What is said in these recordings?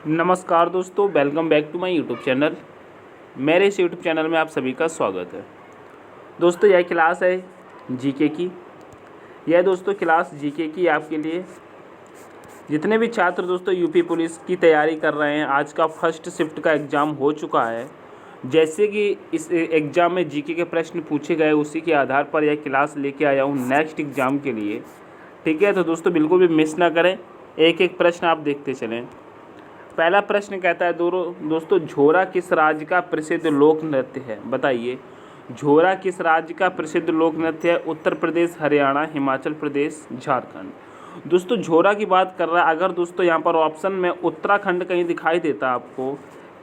नमस्कार दोस्तों, welcome back to my YouTube channel. मेरे इस यूट्यूब चैनल में आप सभी का स्वागत है। दोस्तों यह क्लास है जीके की। यह दोस्तों क्लास जीके की आपके लिए जितने भी छात्र दोस्तों यूपी पुलिस की तैयारी कर रहे हैं, आज का फर्स्ट शिफ्ट का एग्ज़ाम हो चुका है। जैसे कि इस एग्ज़ाम में जीके के प्रश्न पूछे गए, उसी के आधार पर यह क्लास लेके आया हूँ नेक्स्ट एग्ज़ाम के लिए। ठीक है, तो दोस्तों बिल्कुल भी मिस ना करें, एक एक प्रश्न आप देखते चलें। पहला प्रश्न कहता है दोस्तों, झोरा किस राज्य का प्रसिद्ध लोक नृत्य है? बताइए, झोरा किस राज्य का प्रसिद्ध लोक नृत्य है? उत्तर प्रदेश, हरियाणा, हिमाचल प्रदेश, झारखंड। दोस्तों झोरा की बात कर रहा है। अगर दोस्तों यहाँ पर ऑप्शन में उत्तराखंड कहीं दिखाई देता, आपको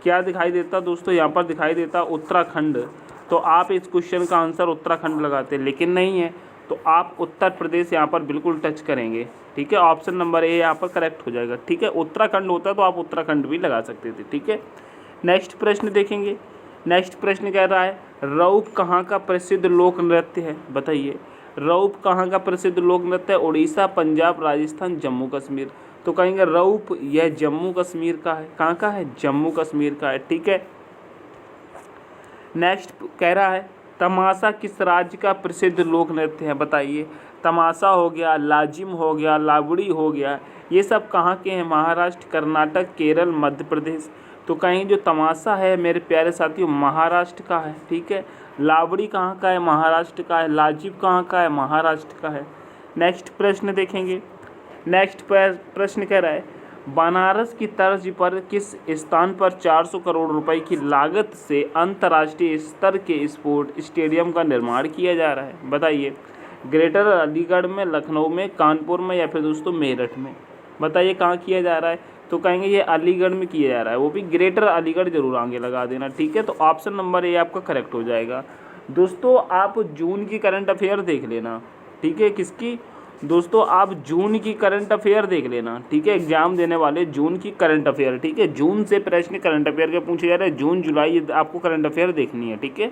क्या दिखाई देता दोस्तों? यहाँ पर दिखाई देता उत्तराखंड, तो आप इस क्वेश्चन का आंसर उत्तराखंड लगाते, लेकिन नहीं है तो आप उत्तर प्रदेश यहाँ पर बिल्कुल टच करेंगे। ठीक है, ऑप्शन नंबर ए यहाँ पर करेक्ट हो जाएगा। ठीक है, उत्तराखंड होता तो आप उत्तराखंड भी लगा सकते थे। ठीक है, नेक्स्ट प्रश्न देखेंगे। नेक्स्ट प्रश्न कह रहा है, रऊप कहाँ का प्रसिद्ध लोक नृत्य है? बताइए, रऊप कहाँ का प्रसिद्ध लोक नृत्य है? उड़ीसा, पंजाब, राजस्थान, जम्मू कश्मीर। तो कहेंगे रऊप यह जम्मू कश्मीर का है। कहाँ का है? जम्मू कश्मीर का है। ठीक है, नेक्स्ट कह रहा है, तमाशा किस राज्य का प्रसिद्ध लोक नृत्य है? बताइए, तमाशा हो गया, लाजिम हो गया, लावड़ी हो गया, ये सब कहाँ के हैं? महाराष्ट्र, कर्नाटक, केरल, मध्य प्रदेश। तो कहीं जो तमाशा है मेरे प्यारे साथियों महाराष्ट्र का है। ठीक है, लावड़ी कहाँ का है? महाराष्ट्र का है। लाजिम कहाँ का है? महाराष्ट्र का है। नेक्स्ट प्रश्न देखेंगे। नेक्स्ट प्रश्न कह रहा है, बनारस की तर्ज पर किस स्थान पर 400 करोड़ रुपए की लागत से अंतर्राष्ट्रीय स्तर के स्पोर्ट स्टेडियम का निर्माण किया जा रहा है? बताइए, ग्रेटर अलीगढ़ में, लखनऊ में, कानपुर में, या फिर दोस्तों मेरठ में? बताइए कहाँ किया जा रहा है? तो कहेंगे ये अलीगढ़ में किया जा रहा है, वो भी ग्रेटर अलीगढ़ जरूर आगे लगा देना। ठीक है, तो ऑप्शन नंबर ए आपका करेक्ट हो जाएगा। दोस्तों आप जून की करंट अफेयर देख लेना। ठीक है, किसकी? दोस्तों आप जून की करंट अफेयर देख लेना। ठीक है, एग्जाम देने वाले जून की करंट अफेयर। ठीक है, जून से प्रश्न करंट अफेयर के पूछे जा रहे हैं, जून जुलाई आपको करंट अफेयर देखनी है। ठीक है,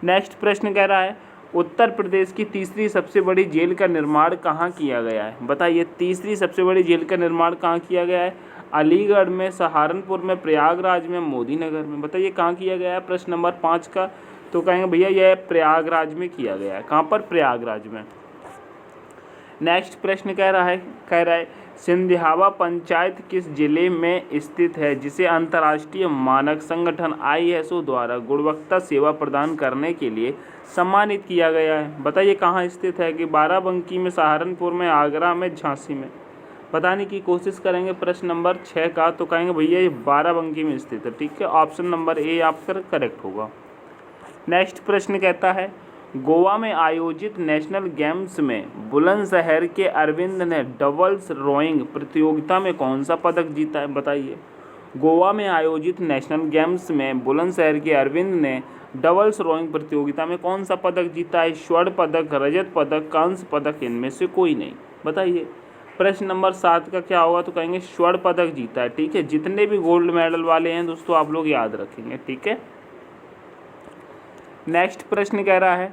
नेक्स्ट प्रश्न कह रहा है, उत्तर प्रदेश की तीसरी सबसे बड़ी जेल का निर्माण कहाँ किया गया है? बताइए, तीसरी सबसे बड़ी जेल का निर्माण कहाँ किया गया है? अलीगढ़ में, सहारनपुर में, प्रयागराज में, मोदी नगर में। बताइए कहाँ किया गया है? प्रश्न नंबर 5 का। तो कहेंगे भैया यह प्रयागराज में किया गया है। कहाँ पर? प्रयागराज में। नेक्स्ट प्रश्न कह रहा है सिंधियावा पंचायत किस जिले में स्थित है जिसे अंतर्राष्ट्रीय मानक संगठन ISO द्वारा गुणवत्ता सेवा प्रदान करने के लिए सम्मानित किया गया है? बताइए कहाँ स्थित है? कि बाराबंकी में, सहारनपुर में, आगरा में, झांसी में? बताने की कोशिश करेंगे प्रश्न नंबर 6 का। तो कहेंगे भैया ये बाराबंकी में स्थित है। ठीक है, ऑप्शन नंबर ए आपका करेक्ट होगा। नेक्स्ट प्रश्न कहता है, गोवा में आयोजित नेशनल गेम्स में बुलंदशहर के अरविंद ने डबल्स रोइंग प्रतियोगिता में कौन सा पदक जीता है? बताइए, गोवा में आयोजित नेशनल गेम्स में बुलंदशहर के अरविंद ने डबल्स रोइंग प्रतियोगिता में कौन सा पदक जीता है? स्वर्ण पदक, रजत पदक, कांस्य पदक, इनमें से कोई नहीं। बताइए, प्रश्न नंबर 7 का क्या होगा? तो कहेंगे स्वर्ण पदक जीता है। ठीक है, जितने भी गोल्ड मेडल वाले हैं दोस्तों आप लोग याद रखेंगे। ठीक है, नेक्स्ट प्रश्न कह रहा है,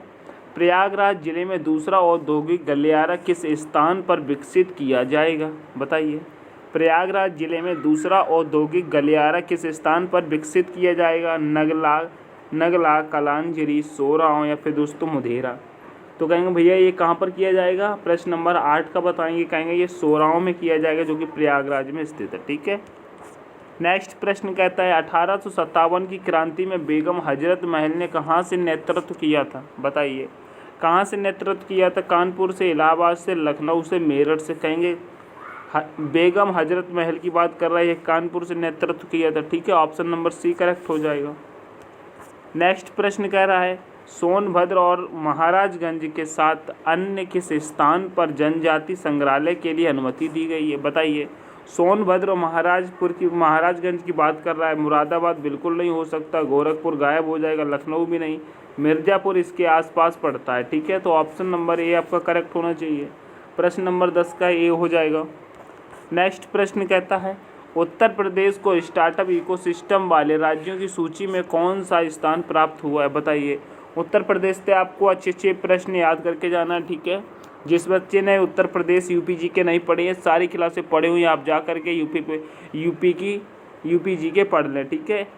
प्रयागराज जिले में दूसरा औद्योगिक गलियारा किस स्थान पर विकसित किया जाएगा? बताइए, प्रयागराज जिले में दूसरा औद्योगिक गलियारा किस स्थान पर विकसित किया जाएगा? नगला, कलांजरी, सोराव, या फिर दोस्तों मुधेरा? तो कहेंगे भैया ये कहाँ पर किया जाएगा? प्रश्न नंबर 8 का बताएंगे, कहेंगे ये सोराव में किया जाएगा, जो कि प्रयागराज में स्थित है। ठीक है, नेक्स्ट प्रश्न कहता है, 1857 की क्रांति में बेगम हजरत महल ने कहाँ से नेतृत्व किया था? बताइए, कहाँ से नेतृत्व किया था? कानपुर से, इलाहाबाद से, लखनऊ से, मेरठ से? कहेंगे बेगम हजरत महल की बात कर रहा है, कानपुर से नेतृत्व किया था। ठीक है, ऑप्शन नंबर सी करेक्ट हो जाएगा। नेक्स्ट प्रश्न कह रहा है, सोनभद्र और महाराजगंज के साथ अन्य किस स्थान पर जनजाति संग्रहालय के लिए अनुमति दी गई है? बताइए, सोनभद्र और महाराजगंज की बात कर रहा है। मुरादाबाद बिल्कुल नहीं हो सकता, गोरखपुर गायब हो जाएगा, लखनऊ भी नहीं, मिर्ज़ापुर इसके आसपास पड़ता है। ठीक है, तो ऑप्शन नंबर ए आपका करेक्ट होना चाहिए। प्रश्न नंबर 10 का ए हो जाएगा। नेक्स्ट प्रश्न कहता है, उत्तर प्रदेश को स्टार्टअप इकोसिस्टम वाले राज्यों की सूची में कौन सा स्थान प्राप्त हुआ है? बताइए, उत्तर प्रदेश से आपको अच्छे प्रश्न याद करके जाना है। ठीक है, जिस बच्चे ने उत्तर प्रदेश यूपी जी के नहीं पढ़े हैं, सारी क्लासें पढ़े हुई हैं, आप जा करके यूपी की यूपीजी के पढ़ लें, ठीक है।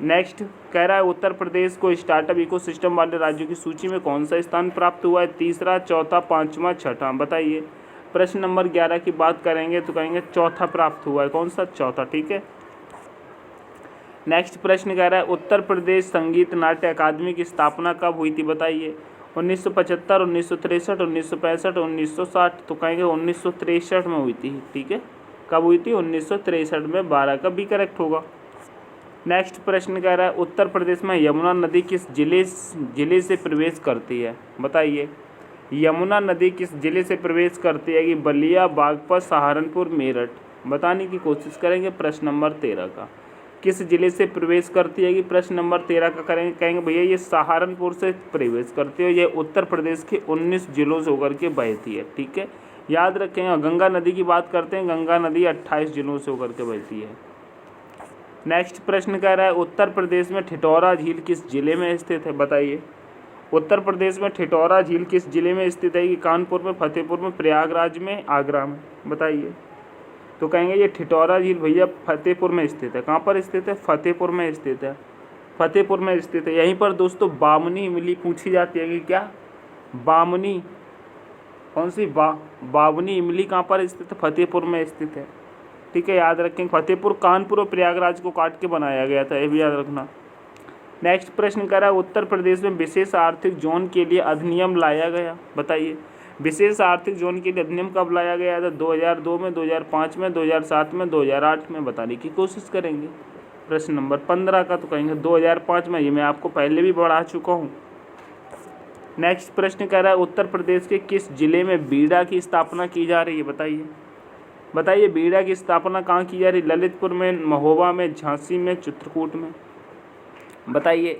नेक्स्ट कह रहा है उत्तर प्रदेश को स्टार्टअप इकोसिस्टम वाले राज्यों की सूची में कौन सा स्थान प्राप्त हुआ है? तीसरा, चौथा, पाँचवा, छठा, बताइए। प्रश्न नंबर 11 की बात करेंगे तो कहेंगे चौथा प्राप्त हुआ है। कौन सा? चौथा, ठीक है। नेक्स्ट प्रश्न कह रहा है उत्तर प्रदेश संगीत नाट्य अकादमी की स्थापना कब हुई थी? बताइए। 1975, 1963, 1965, 1960, तो कहेंगे 1963 में हुई थी, ठीक है। कब हुई थी? 1963 में। 12 का भी करेक्ट होगा। नेक्स्ट प्रश्न कह रहा है उत्तर प्रदेश में यमुना नदी किस जिले से प्रवेश करती है? बताइए। यमुना नदी किस जिले से प्रवेश करती है? कि बलिया, बागपत, सहारनपुर, मेरठ। बताने की कोशिश करेंगे प्रश्न नंबर 13 का। किस जिले से प्रवेश करती है? कि प्रश्न नंबर 13 का कहेंगे भैया ये सहारनपुर से प्रवेश करती है। ये उत्तर प्रदेश के 19 जिलों से होकर के बहती है, ठीक है। याद रखेंगे। गंगा नदी की बात करते हैं, गंगा नदी 28 जिलों से होकर के बहती है। नेक्स्ट प्रश्न कह रहा है उत्तर प्रदेश में ठिठौरा झील किस जिले में स्थित है? बताइए। उत्तर प्रदेश में ठिठौरा झील किस जिले में स्थित है? कि कानपुर में, फतेहपुर में, प्रयागराज में, आगरा में, बताइए। तो कहेंगे ये ठिठौरा झील भैया फतेहपुर में स्थित है। कहाँ पर स्थित है? फतेहपुर में स्थित है। फतेहपुर में स्थित है। यहीं पर दोस्तों बामनी इमली पूछी जाती है कि क्या बामनी, कौन सी बावनी इमली कहाँ पर स्थित है? फतेहपुर में स्थित है, ठीक है। याद रखें फतेहपुर कानपुर और प्रयागराज को काट के बनाया गया था, ये भी याद रखना। नेक्स्ट प्रश्न कर रहा है उत्तर प्रदेश में विशेष आर्थिक जोन के लिए अधिनियम लाया गया? बताइए। विशेष आर्थिक जोन के लिए अधिनियम कब लाया गया था? 2002 में, 2005 में, 2007 में, 2008 में, बताने की कोशिश करेंगे। प्रश्न नंबर 15 का तो कहेंगे 2005 में। ये मैं आपको पहले भी बढ़ा चुका हूँ। नेक्स्ट प्रश्न कह रहा है उत्तर प्रदेश के किस जिले में बीड़ा की स्थापना की जा रही है? बताइए। बताइए बीड़ा की स्थापना कहाँ की जा रही है? ललितपुर में, महोबा में, झांसी में, चित्रकूट में, बताइए।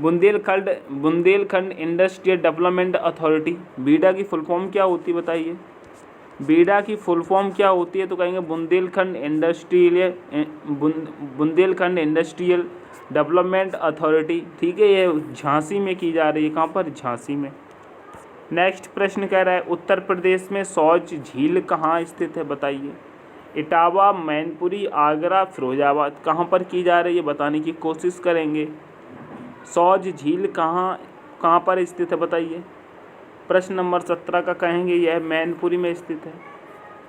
बुंदेलखंड इंडस्ट्रियल डेवलपमेंट अथॉरिटी, बीड़ा की फुल फॉर्म क्या होती है? बताइए। बीड़ा की फुल फॉर्म क्या होती है? तो कहेंगे बुंदेलखंड इंडस्ट्रियल डेवलपमेंट अथॉरिटी, ठीक है। ये झांसी में की जा रही है। कहाँ पर? झांसी में। नेक्स्ट प्रश्न कह रहा है उत्तर प्रदेश में सौज झील कहाँ स्थित है? बताइए। इटावा, मैनपुरी, आगरा, फिरोजाबाद, कहाँ पर की जा रही है? बताने की कोशिश करेंगे। सौज झील कहाँ पर स्थित है? बताइए। प्रश्न नंबर 17 का कहेंगे यह मैनपुरी में स्थित है,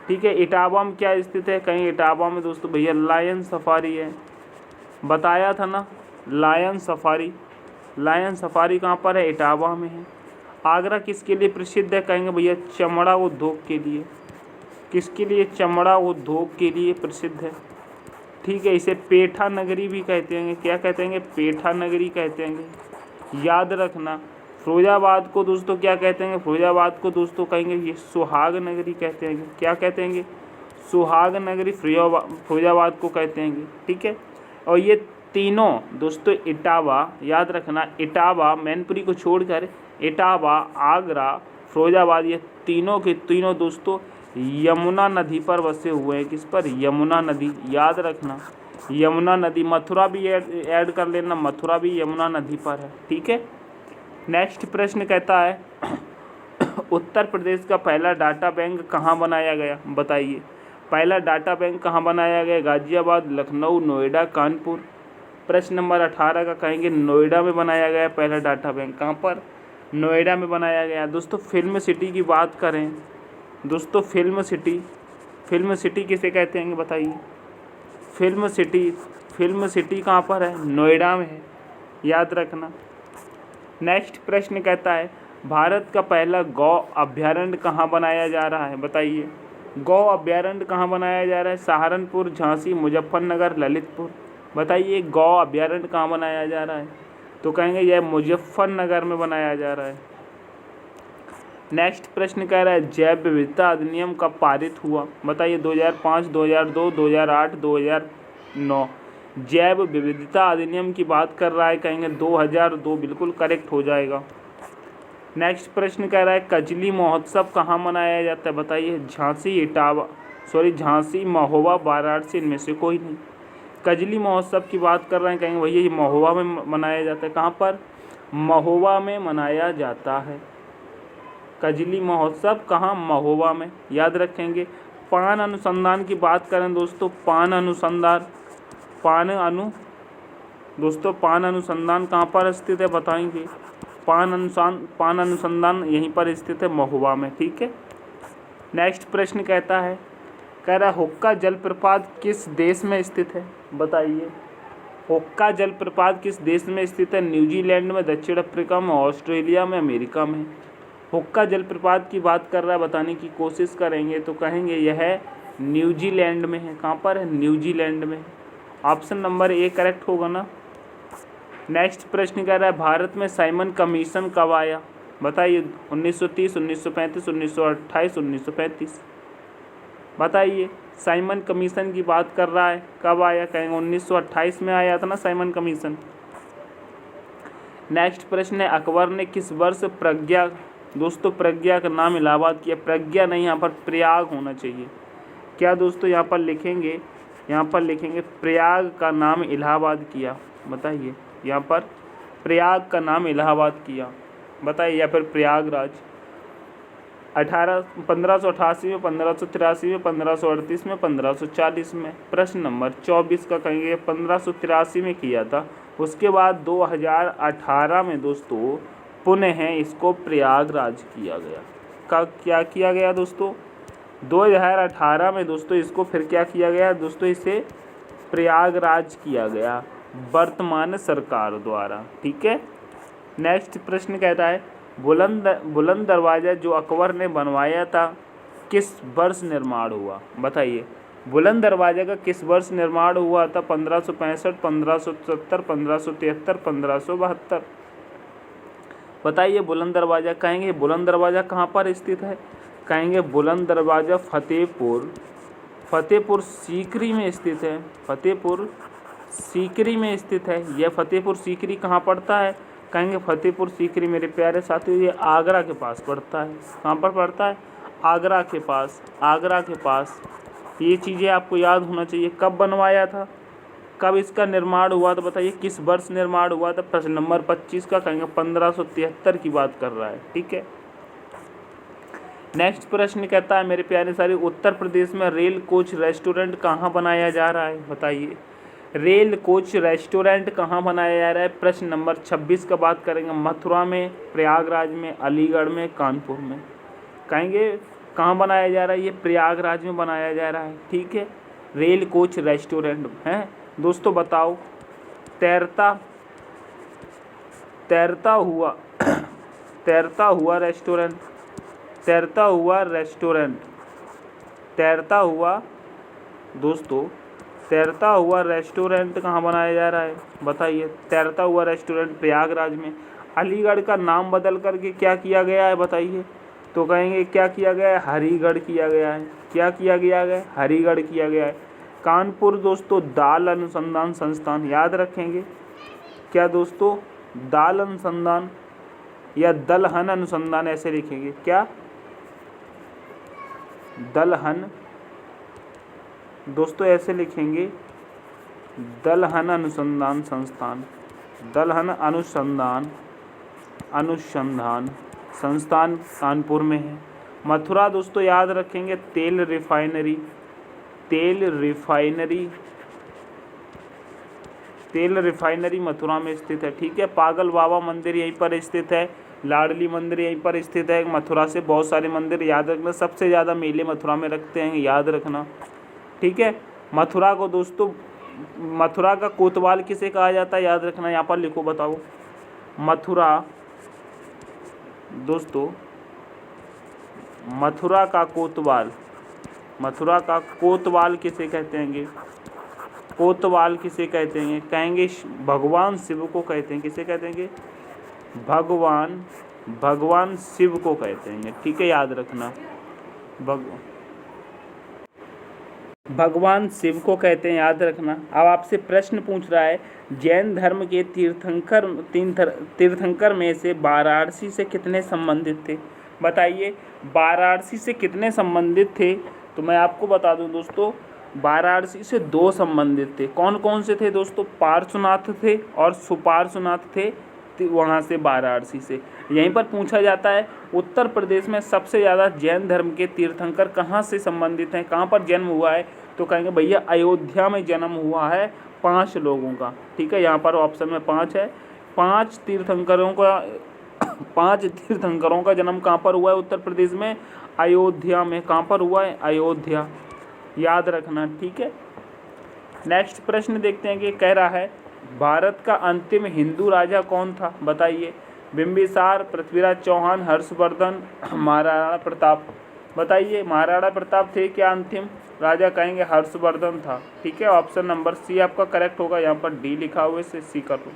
ठीक है। इटावा में क्या स्थित है? कहेंगे इटावा में दोस्तों भैया लायन सफारी है। बताया था ना, लायन सफारी कहाँ पर है? इटावा में है। आगरा किसके लिए प्रसिद्ध है? कहेंगे भैया चमड़ा उद्योग के लिए। किसके लिए? चमड़ा उद्योग के लिए प्रसिद्ध है, ठीक है। इसे पेठा नगरी भी कहते हैं। क्या कहते हैं? पेठा नगरी कहते हैं। याद रखना। फिरोजाबाद को दोस्तों क्या कहते हैं? फिरोजाबाद को दोस्तों कहेंगे ये सुहाग नगरी कहते हैं। क्या कहते हैं? सुहाग नगरी फिरोजाबाद को कहते हैं, ठीक है। और ये तीनों दोस्तों इटावा, याद रखना, इटावा मैनपुरी को छोड़कर इटावा, आगरा, फिरोजाबाद, ये तीनों के तीनों दोस्तों यमुना नदी पर बसे हुए हैं। किस पर? यमुना नदी, याद रखना। यमुना नदी, मथुरा भी ऐड कर लेना, मथुरा भी यमुना नदी पर है, ठीक है। नेक्स्ट प्रश्न कहता है उत्तर प्रदेश का पहला डाटा बैंक कहाँ बनाया गया? बताइए। पहला डाटा बैंक कहाँ बनाया गया? गाजियाबाद, लखनऊ, नोएडा, कानपुर। प्रश्न नंबर 18 का कहेंगे नोएडा में बनाया गया पहला डाटा बैंक। कहाँ पर? नोएडा में बनाया गया। दोस्तों फिल्म सिटी की बात करें दोस्तों, फिल्म सिटी किसे कहते हैं? बताइए। फिल्म सिटी कहाँ पर है? नोएडा में है, याद रखना। नेक्स्ट प्रश्न कहता है भारत का पहला गौ अभ्यारण्य कहाँ बनाया जा रहा है? बताइए। गौ अभ्यारण्य कहाँ बनाया जा रहा है? सहारनपुर, झांसी, मुजफ्फरनगर, ललितपुर, बताइए। गौ अभ्यारण्य कहाँ बनाया जा रहा है? तो कहेंगे यह मुजफ्फरनगर में बनाया जा रहा है। नेक्स्ट प्रश्न कह रहा है जैव विविधता अधिनियम कब पारित हुआ? बताइए। 2005, 2002, 2008, 2009। जैव विविधता अधिनियम की बात कर रहा है, कहेंगे 2002, बिल्कुल करेक्ट हो जाएगा। नेक्स्ट प्रश्न कह रहा है कजली महोत्सव कहाँ मनाया जाता है? बताइए। झांसी, महोबा, वाराणसी, इनमें से कोई नहीं। कजली महोत्सव की बात कर रहे हैं, कहेंगे भैया ये महोबा में मनाया जाता है। कहाँ पर? महोबा में मनाया जाता है। कजली महोत्सव कहाँ? महोबा में, याद रखेंगे। पान अनुसंधान की बात करें दोस्तों, पान अनुसंधान दोस्तों पान अनुसंधान कहाँ पर स्थित है बताएंगे। पान अनुसंधान यहीं पर स्थित है, महुआ में। ठीक है। नेक्स्ट प्रश्न कहता है, कह रहा है हुक्का जलप्रपात किस देश में स्थित है बताइए। हुक्का जलप्रपात किस देश में स्थित है। न्यूजीलैंड में, दक्षिण अफ्रीका में, ऑस्ट्रेलिया में, अमेरिका में। हुक्का जलप्रपात की बात कर रहा है, बताने की कोशिश करेंगे तो कहेंगे यह न्यूजीलैंड में है। कहाँ पर है, न्यूजीलैंड में। ऑप्शन नंबर ए करेक्ट होगा ना। नेक्स्ट प्रश्न कह रहा है भारत में साइमन कमीशन कब आया बताइए। 1930, 1935, 1928, 1935। बताइए, साइमन कमीशन की बात कर रहा है, कब आया। कहेंगे 1928 में आया था ना साइमन कमीशन। नेक्स्ट प्रश्न है अकबर ने किस वर्ष प्रज्ञा, दोस्तों प्रज्ञा का नाम इलाहाबाद किया। प्रज्ञा नहीं, यहाँ पर प्रयाग होना चाहिए। क्या दोस्तों यहाँ पर लिखेंगे, प्रयाग का नाम इलाहाबाद किया। बताइए, यहाँ पर प्रयाग का नाम इलाहाबाद किया। बताइए, या फिर प्रयागराज। 1588 में, 1583 में, 1538 में, 1540 में। प्रश्न नंबर 24 का कहेंगे 1583 में किया था। उसके बाद 2018 में दोस्तों पुनः इसको प्रयागराज किया गया। क्या किया गया दोस्तों, 2018 में दोस्तों इसको फिर क्या किया गया दोस्तों, इसे प्रयागराज किया गया वर्तमान सरकार द्वारा। ठीक है। नेक्स्ट प्रश्न कहता है बुलंद दरवाज़ा जो अकबर ने बनवाया था किस वर्ष निर्माण हुआ। बताइए, बुलंद दरवाज़ा का किस वर्ष निर्माण हुआ था। 1565, 1570, 1573, 1572। बताइए, बुलंद दरवाज़ा। कहेंगे बुलंद दरवाज़ा कहाँ पर स्थित है। कहेंगे बुलंद दरवाज़ा फतेहपुर सीकरी में स्थित है। फतेहपुर सीकरी में स्थित है। यह फतेहपुर सीकरी कहाँ पड़ता है। कहेंगे फतेहपुर सीकरी मेरे प्यारे साथियों ये आगरा के पास पड़ता है। कहाँ पर पड़ता है, आगरा के पास। आगरा के पास। ये चीज़ें आपको याद होना चाहिए। कब बनवाया था, कब इसका निर्माण हुआ था, बताइए किस वर्ष निर्माण हुआ था। प्रश्न नंबर 25 का कहेंगे 1573 की बात कर रहा है। ठीक है। नेक्स्ट प्रश्न कहता है मेरे प्यारे सारे उत्तर प्रदेश में रेल कोच रेस्टोरेंट कहाँ बनाया जा रहा है। बताइए, रेल कोच रेस्टोरेंट कहाँ बनाया जा रहा है। प्रश्न नंबर 26 का बात करेंगे। मथुरा में, प्रयागराज में, अलीगढ़ में, कानपुर में। कहेंगे कहाँ बनाया जा रहा है, ये प्रयागराज में बनाया जा रहा है। ठीक है। रेल कोच रेस्टोरेंट है दोस्तों। बताओ, तैरता हुआ रेस्टोरेंट, तैरता हुआ रेस्टोरेंट कहाँ बनाया जा रहा है। बताइए, तैरता हुआ रेस्टोरेंट प्रयागराज में। अलीगढ़ का नाम बदल करके क्या किया गया है बताइए। तो कहेंगे क्या किया गया है, हरिगढ़ किया गया है। क्या किया गया है, हरिगढ़ किया गया है। कानपुर दोस्तों दाल अनुसंधान संस्थान, याद रखेंगे। क्या दोस्तों, दाल अनुसंधान या दलहन अनुसंधान ऐसे लिखेंगे। क्या, दलहन दोस्तों ऐसे लिखेंगे, दलहन अनुसंधान संस्थान। दलहन अनुसंधान संस्थान कानपुर में है। मथुरा दोस्तों याद रखेंगे, तेल रिफाइनरी मथुरा में स्थित है। ठीक है। पागल बाबा मंदिर यहीं पर स्थित है। लाडली मंदिर यहीं पर स्थित है। मथुरा से बहुत सारे मंदिर याद रखना, सबसे ज़्यादा मेले मथुरा में रखते हैं, याद रखना। ठीक है। मथुरा को दोस्तों, मथुरा का कोतवाल किसे कहा जाता है, याद रखना। यहाँ पर लिखो, बताओ। मथुरा दोस्तों, मथुरा का कोतवाल किसे कहते हैं। कोतवाल किसे कहते हैं। कहेंगे भगवान शिव को कहते हैं। किसे कहते हैं, भगवान शिव को कहते हैं। ठीक है, याद रखना, भगवान शिव को कहते हैं, याद रखना। अब आपसे प्रश्न पूछ रहा है जैन धर्म के तीर्थंकर में से वाराणसी से कितने संबंधित थे। बताइए, वाराणसी से कितने संबंधित थे। तो मैं आपको बता दूं दोस्तों, वाराणसी से 2 संबंधित थे। कौन कौन से थे दोस्तों, पार्श्वनाथ थे और सुपार्श्वनाथ थे। वहाँ से वाराणसी से। यहीं पर पूछा जाता है उत्तर प्रदेश में सबसे ज़्यादा जैन धर्म के तीर्थंकर कहाँ से संबंधित हैं, कहाँ पर जन्म हुआ है। तो कहेंगे भैया अयोध्या में जन्म हुआ है 5 लोगों का। ठीक है, यहाँ पर ऑप्शन में 5 है। 5 तीर्थंकरों का जन्म कहाँ पर हुआ है? उत्तर प्रदेश में अयोध्या में। कहाँ पर हुआ है? अयोध्या, याद रखना। ठीक है, नेक्स्ट प्रश्न देखते हैं कि कह रहा है भारत का अंतिम हिंदू राजा कौन था? बताइए। बिंबिसार, पृथ्वीराज चौहान, हर्षवर्धन, महाराणा प्रताप। बताइए, महाराणा प्रताप थे क्या अंतिम राजा? कहेंगे हर्षवर्धन था। ठीक है, ऑप्शन नंबर सी आपका करेक्ट होगा। यहाँ पर डी लिखा हुआ है, सी कर लो।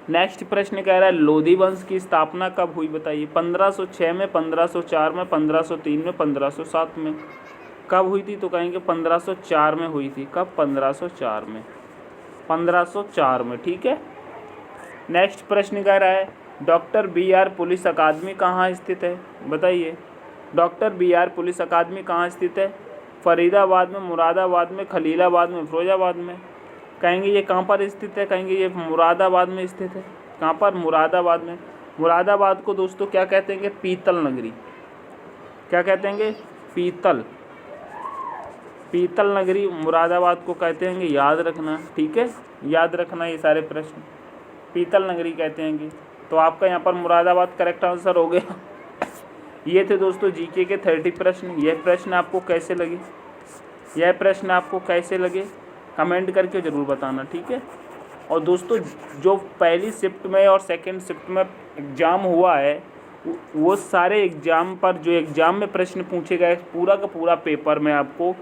नेक्स्ट प्रश्न कह रहा है लोधी वंश की स्थापना कब हुई? बताइए। 1506 में, 1504 में, 1503 में, 1507 में। कब हुई थी? तो कहेंगे 1504 में हुई थी। कब? 1504 में। 1504 में। ठीक है, नेक्स्ट प्रश्न कह रहा है डॉक्टर BR पुलिस अकादमी कहाँ स्थित है? बताइए। डॉक्टर BR पुलिस अकादमी कहाँ स्थित है? फरीदाबाद में, मुरादाबाद में, खलीलाबाद में, फिरोजाबाद में। कहेंगे ये कहाँ पर स्थित है? कहेंगे ये मुरादाबाद में स्थित है। कहाँ पर? मुरादाबाद में। मुरादाबाद को दोस्तों क्या कहते हैं? पीतल नगरी। क्या कहते हैं? पीतल नगरी मुरादाबाद को कहते हैं। याद रखना। ठीक है, याद रखना ये सारे प्रश्न, पीतल नगरी कहते हैं। तो आपका यहाँ पर मुरादाबाद करेक्ट आंसर हो गया। ये थे दोस्तों जीके के 30 प्रश्न। यह प्रश्न आपको कैसे लगे? कमेंट करके ज़रूर बताना। ठीक है, और दोस्तों जो पहली शिफ्ट में और सेकंड शिफ्ट में एग्ज़ाम हुआ है वो सारे एग्ज़ाम पर जो एग्ज़ाम में प्रश्न पूछे गए पूरा का पूरा पेपर मैं आपको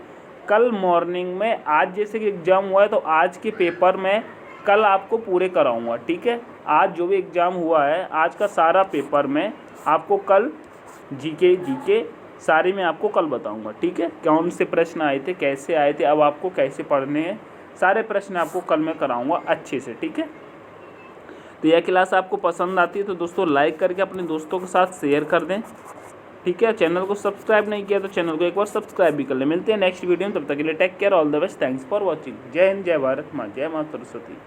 कल मॉर्निंग में, आज जैसे कि एग्ज़ाम हुआ है तो आज के पेपर में कल आपको पूरे कराऊंगा। ठीक है, आज जो भी एग्ज़ाम हुआ है आज का सारा पेपर में आपको कल जीके सारी मैं आपको कल बताऊंगा। ठीक है, कौन से प्रश्न आए थे, कैसे आए थे, अब आपको कैसे पढ़ने हैं, सारे प्रश्न आपको कल मैं कराऊंगा अच्छे से। ठीक है, तो यह क्लास आपको पसंद आती है तो दोस्तों लाइक करके अपने दोस्तों के साथ शेयर कर दें। ठीक है, चैनल को सब्सक्राइब नहीं किया तो चैनल को एक बार सब्सक्राइब भी कर लें। मिलते हैं नेक्स्ट वीडियो में, तब तक के लिए take care, all the best, thanks for watching. जय हिंद, जय भारत माँ, जय माँ सरस्वती।